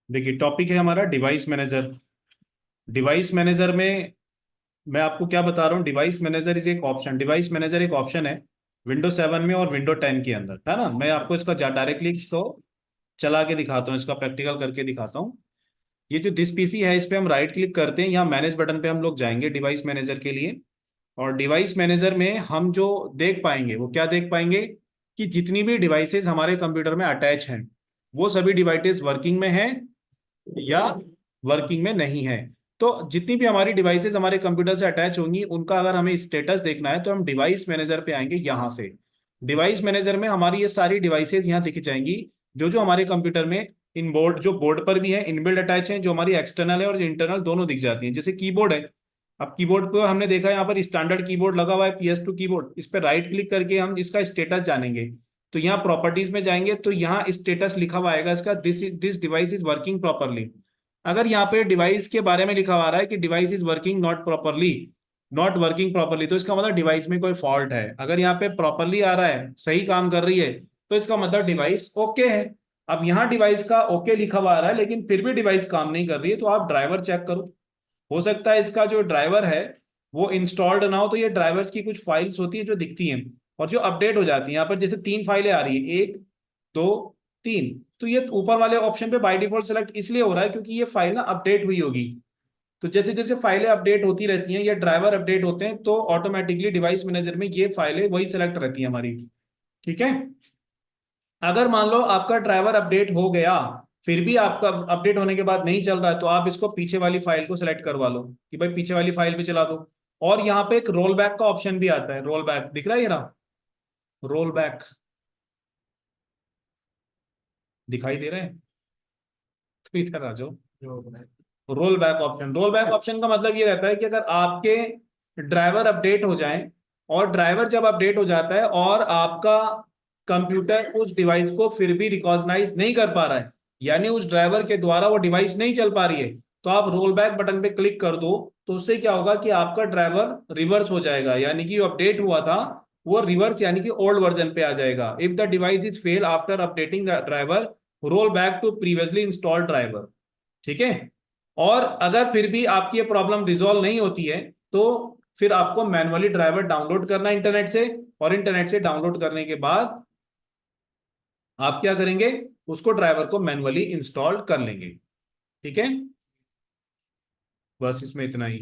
देखिए, टॉपिक है हमारा डिवाइस मैनेजर। डिवाइस मैनेजर में मैं आपको क्या बता रहा हूँ, डिवाइस मैनेजर इज एक ऑप्शन, डिवाइस मैनेजर एक ऑप्शन है विंडो 7 में और विंडो 10 के अंदर, है ना। मैं आपको इसका डायरेक्टली इसको चला के दिखाता हूँ, इसका प्रैक्टिकल करके दिखाता हूँ। ये जो दिस पीसी है, इस पे हम राइट क्लिक करते हैं, यहाँ मैनेज बटन पे हम लोग जाएंगे डिवाइस मैनेजर के लिए। और डिवाइस मैनेजर में हम जो देख पाएंगे वो क्या देख पाएंगे कि जितनी भी डिवाइसेस हमारे कंप्यूटर में अटैच हैं वो सभी डिवाइसेस वर्किंग में हैं या वर्किंग में नहीं है। तो जितनी भी हमारी डिवाइसेस हमारे कंप्यूटर से अटैच होंगी उनका अगर हमें स्टेटस देखना है तो हम डिवाइस मैनेजर पे आएंगे। यहाँ से डिवाइस मैनेजर में हमारी ये सारी डिवाइसेस यहाँ दिख जाएंगी, जो जो हमारे कंप्यूटर में इन बोर्ड, जो बोर्ड पर भी है इनबिल्ड अटैच है, जो हमारी एक्सटर्नल है और इंटरनल दोनों दिख जाती हैं। जैसे कीबोर्ड है, अब कीबोर्ड पे हमने देखा यहाँ पर स्टैंडर्ड कीबोर्ड लगा हुआ है, PS2 कीबोर्ड। इस पर राइट क्लिक करके हम इसका स्टेटस जानेंगे। तो यहाँ प्रॉपर्टीज में जाएंगे तो यहाँ स्टेटस लिखा हुआ आएगा इसका, this device is working properly. अगर यहाँ पे डिवाइस के बारे में लिखा हुआ रहा है कि device is working not properly, not working properly, तो इसका मतलब डिवाइस में कोई फॉल्ट है। अगर यहाँ पे प्रॉपरली आ रहा है, सही काम कर रही है, तो इसका मतलब डिवाइस ओके है। अब यहाँ डिवाइस का ओके लिखा हुआ आ रहा है लेकिन फिर भी डिवाइस काम नहीं कर रही है, तो आप ड्राइवर चेक करो। हो सकता है इसका जो ड्राइवर है वो इंस्टॉल्ड ना हो। तो ये ड्राइवर्स की कुछ फाइल्स होती है जो दिखती हैं और जो अपडेट हो जाती हैं। यहाँ पर जैसे 3 फाइलें आ रही है, 1, 2, 3, तो ये ऊपर वाले ऑप्शन पे बाय डिफॉल्ट सेलेक्ट इसलिए हो रहा है क्योंकि ये फाइल ना अपडेट हुई होगी। तो जैसे जैसे फाइलें अपडेट होती रहती हैं या ड्राइवर अपडेट होते हैं तो ऑटोमेटिकली डिवाइस मैनेजर में ये फाइलें वही सेलेक्ट रहती हैं हमारी। ठीक है। अगर मान लो आपका ड्राइवर अपडेट हो गया, फिर भी आपका अपडेट होने के बाद नहीं चल रहा है, तो आप इसको पीछे वाली फाइल को सिलेक्ट करवा लो कि भाई पीछे वाली फाइल पे चला दो। और यहाँ पे एक रोल बैक का ऑप्शन भी आता है। रोल बैक दिख रहा है, ये रहा रोल बैक, दिखाई दे रहे हैं? तो इधर आ जाओ। Roll back option, roll back option का मतलब ये रहता है कि अगर आपके ड्राइवर अपडेट हो जाएं, और ड्राइवर जब अपडेट हो जाता है और आपका कंप्यूटर उस डिवाइस को फिर भी रिकॉग्नाइज नहीं कर पा रहा है, यानी उस ड्राइवर के द्वारा वो डिवाइस नहीं चल पा रही है, तो आप रोल बैक बटन पे क्लिक कर दो। तो उससे क्या होगा कि आपका ड्राइवर रिवर्स हो जाएगा, यानी कि अपडेट हुआ था वो रिवर्स यानी कि ओल्ड वर्जन पे आ जाएगा। If the device is fail after updating the driver, roll back to previously installed driver. ठीक है। और अगर फिर भी आपकी ये प्रॉब्लम रिजॉल्व नहीं होती है तो फिर आपको मैनुअली ड्राइवर डाउनलोड करना है इंटरनेट से, और इंटरनेट से डाउनलोड करने के बाद आप क्या करेंगे, उसको ड्राइवर को मैनुअली इंस्टॉल कर लेंगे। ठीक है, बस इसमें इतना ही।